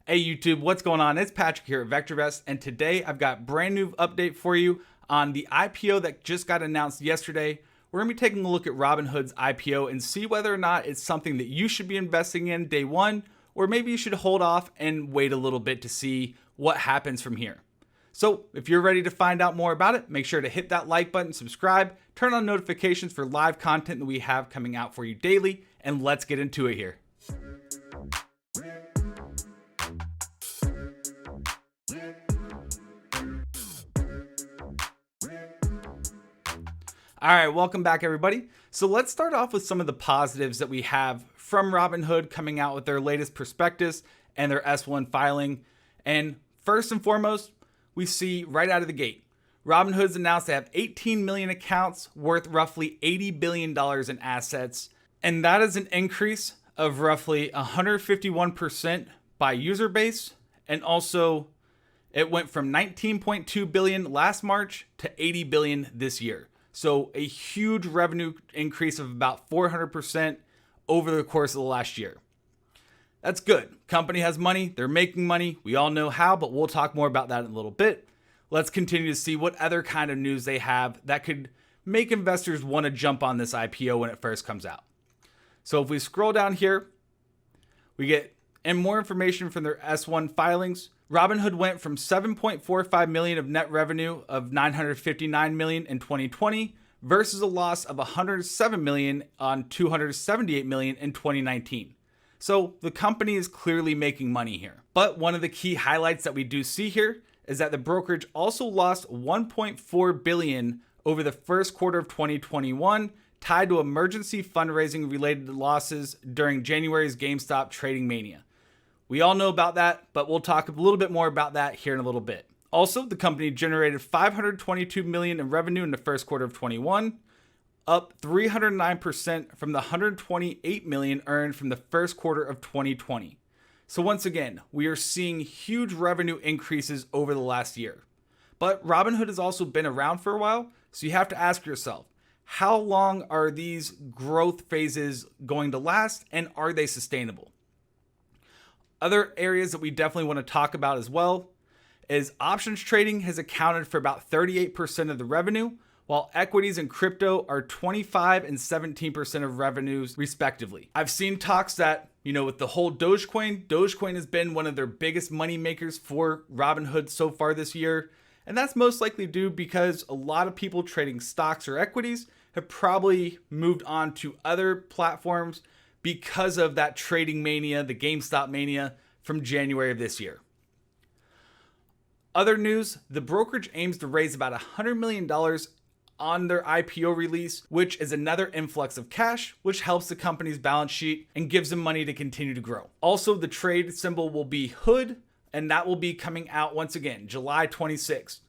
Hey YouTube, what's going on? It's Patrick here at VectorVest, and today I've got a brand new update for you on the IPO that just got announced yesterday. We're going to be taking a look at Robinhood's IPO and see whether or not it's something that you should be investing in day one, or maybe you should hold off and wait a little bit to see what happens from here. So if you're ready to find out more about it, make sure to hit that like button, subscribe, turn on notifications for live content that we have coming out for you daily, and let's get into it here. All right, welcome back everybody. So let's start off with some of the positives that we have from Robinhood coming out with their latest prospectus and their S1 filing. And first and foremost, we see right out of the gate, Robinhood's announced they have 18 million accounts worth roughly $80 billion in assets. And that is an increase of roughly 151% by user base. And also it went from 19.2 billion last March to 80 billion this year. So a huge revenue increase of about 400% over the course of the last year. That's good. Company has money. They're making money. We all know how, but we'll talk more about that in a little bit. Let's continue to see what other kind of news they have that could make investors want to jump on this IPO when it first comes out. So if we scroll down here, we get more information from their S1 filings. Robinhood went from 7.45 million of net revenue of 959 million in 2020 versus a loss of 107 million on 278 million in 2019. So the company is clearly making money here. But one of the key highlights that we do see here is that the brokerage also lost 1.4 billion over the first quarter of 2021, tied to emergency fundraising related losses during January's GameStop trading mania. We all know about that, but we'll talk a little bit more about that here in a little bit. Also, the company generated 522 million in revenue in the first quarter of 21, up 309% from the 128 million earned from the first quarter of 2020. So once again, we are seeing huge revenue increases over the last year. But Robinhood has also been around for a while, so you have to ask yourself, how long are these growth phases going to last, and are they sustainable? Other areas that we definitely want to talk about as well is options trading has accounted for about 38% of the revenue, while equities and crypto are 25 and 17% of revenues respectively. I've seen talks that, with the whole Dogecoin has been one of their biggest money makers for Robinhood so far this year. And that's most likely due because a lot of people trading stocks or equities have probably moved on to other platforms because of that trading mania, the GameStop mania from January of this year. Other news, the brokerage aims to raise about $100 million on their IPO release, which is another influx of cash, which helps the company's balance sheet and gives them money to continue to grow. Also, the trade symbol will be HOOD, and that will be coming out once again, July 26th.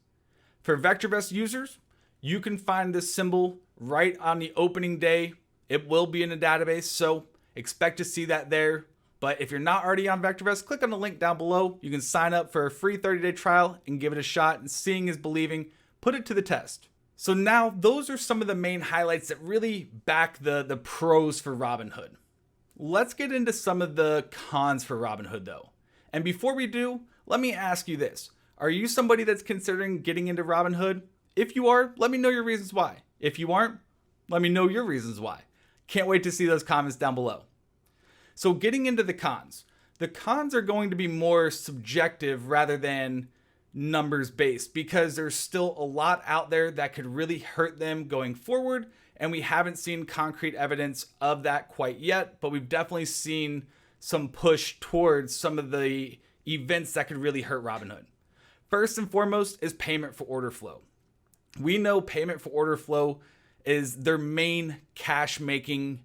For VectorVest users, you can find this symbol right on the opening day. It will be in a database, so expect to see that there. But if you're not already on VectorVest, click on the link down below. You can sign up for a free 30-day trial and give it a shot. And seeing is believing. Put it to the test. So now those are some of the main highlights that really back the pros for Robinhood. Let's get into some of the cons for Robinhood though. And before we do, let me ask you this. Are you somebody that's considering getting into Robinhood? If you are, let me know your reasons why. If you aren't, let me know your reasons why. Can't wait to see those comments down below. So getting into the cons are going to be more subjective rather than numbers based because there's still a lot out there that could really hurt them going forward. And we haven't seen concrete evidence of that quite yet, but we've definitely seen some push towards some of the events that could really hurt Robinhood. First and foremost is payment for order flow. We know payment for order flow is their main cash making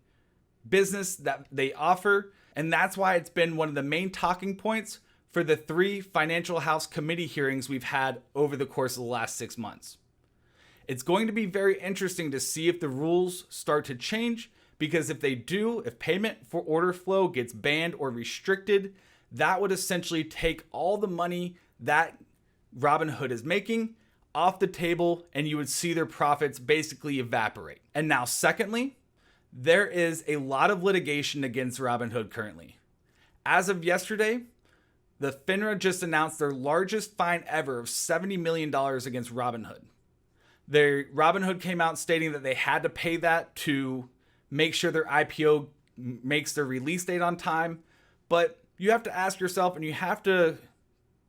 business that they offer. And that's why it's been one of the main talking points for the 3 Financial House Committee hearings we've had over the course of the last 6 months. It's going to be very interesting to see if the rules start to change, because if they do, if payment for order flow gets banned or restricted, that would essentially take all the money that Robinhood is making off the table, and you would see their profits basically evaporate. And now, secondly, there is a lot of litigation against Robinhood currently. As of yesterday, the FINRA just announced their largest fine ever of $70 million against Robinhood. Robinhood came out stating that they had to pay that to make sure their IPO makes their release date on time. But you have to ask yourself, and you have to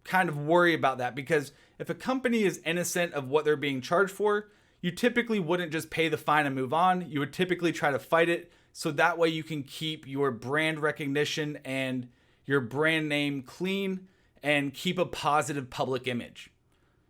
kind of worry about that, because if a company is innocent of what they're being charged for, you typically wouldn't just pay the fine and move on. You would typically try to fight it, so that way you can keep your brand recognition and your brand name clean and keep a positive public image.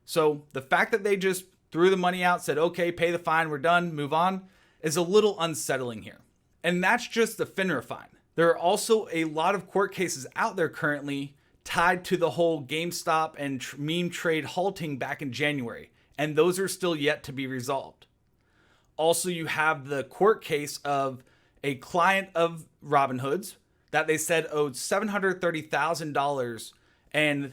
So the fact that they just threw the money out, said, okay, pay the fine, we're done, move on, is a little unsettling here. And that's just the FINRA fine. There are also a lot of court cases out there currently tied to the whole GameStop and meme trade halting back in January, and those are still yet to be resolved. Also, you have the court case of a client of Robinhood's that they said owed $730,000, and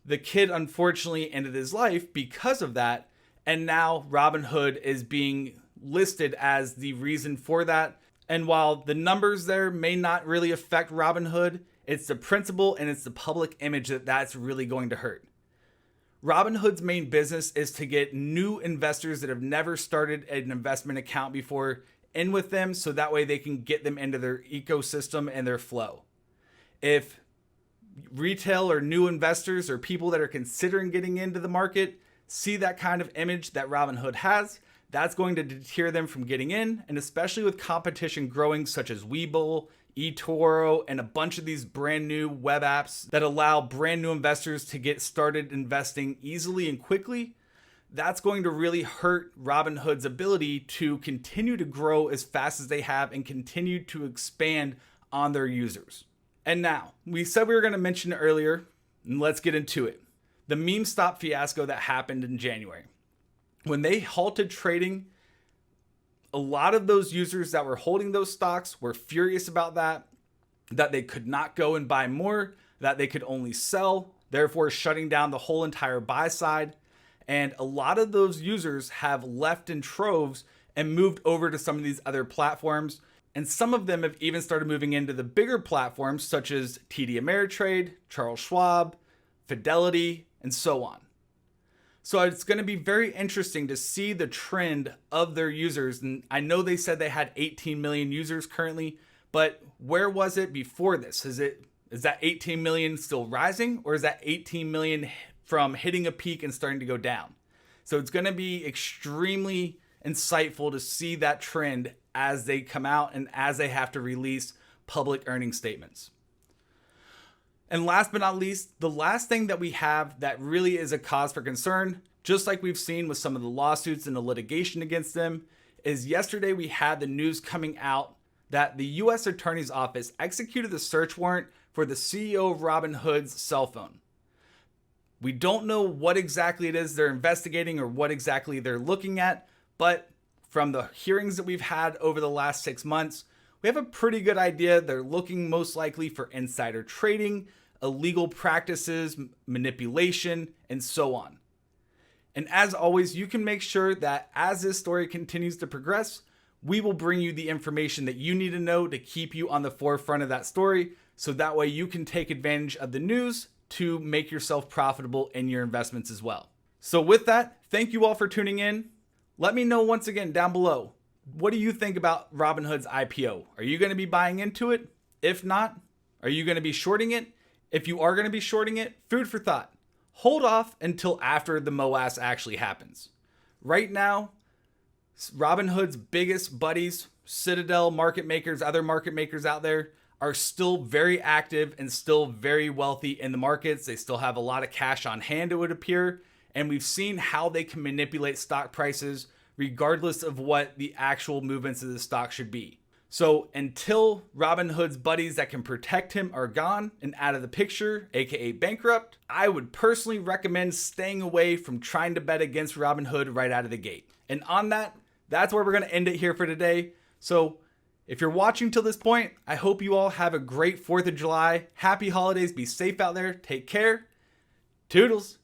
the kid unfortunately ended his life because of that, and now Robinhood is being listed as the reason for that. And while the numbers there may not really affect Robinhood, it's the principle and it's the public image that's really going to hurt. Robinhood's main business is to get new investors that have never started an investment account before in with them, so that way they can get them into their ecosystem and their flow. If retail or new investors or people that are considering getting into the market see that kind of image that Robinhood has, that's going to deter them from getting in, and especially with competition growing such as Webull, eToro, and a bunch of these brand new web apps that allow brand new investors to get started investing easily and quickly, that's going to really hurt Robinhood's ability to continue to grow as fast as they have and continue to expand on their users. And now, we said we were going to mention it earlier, and let's get into it. The meme stop fiasco that happened in January. When they halted trading, a lot of those users that were holding those stocks were furious about that they could not go and buy more, that they could only sell, therefore shutting down the whole entire buy side. And a lot of those users have left in troves and moved over to some of these other platforms. And some of them have even started moving into the bigger platforms such as TD Ameritrade, Charles Schwab, Fidelity, and so on. So it's going to be very interesting to see the trend of their users. And I know they said they had 18 million users currently, but where was it before this? Is that 18 million still rising, or is that 18 million from hitting a peak and starting to go down? So it's going to be extremely insightful to see that trend as they come out and as they have to release public earnings statements. And last but not least, the last thing that we have that really is a cause for concern, just like we've seen with some of the lawsuits and the litigation against them, is yesterday we had the news coming out that the U.S. Attorney's Office executed the search warrant for the CEO of Robinhood's cell phone. We don't know what exactly it is they're investigating or what exactly they're looking at, but from the hearings that we've had over the last 6 months, we have a pretty good idea they're looking most likely for insider trading, illegal practices, manipulation, and so on. And as always, you can make sure that as this story continues to progress, we will bring you the information that you need to know to keep you on the forefront of that story, so that way you can take advantage of the news to make yourself profitable in your investments as well. So with that, thank you all for tuning in. Let me know once again down below, what do you think about Robinhood's IPO? Are you going to be buying into it? If not, are you going to be shorting it? If you are going to be shorting it, food for thought. Hold off until after the MOAS actually happens. Right now, Robinhood's biggest buddies, Citadel market makers, other market makers out there, are still very active and still very wealthy in the markets. They still have a lot of cash on hand, it would appear. And we've seen how they can manipulate stock prices regardless of what the actual movements of the stock should be. So until Robinhood's buddies that can protect him are gone and out of the picture, aka bankrupt, I would personally recommend staying away from trying to bet against Robinhood right out of the gate. And on that, that's where we're going to end it here for today. So if you're watching till this point, I hope you all have a great 4th of July. Happy holidays. Be safe out there. Take care. Toodles.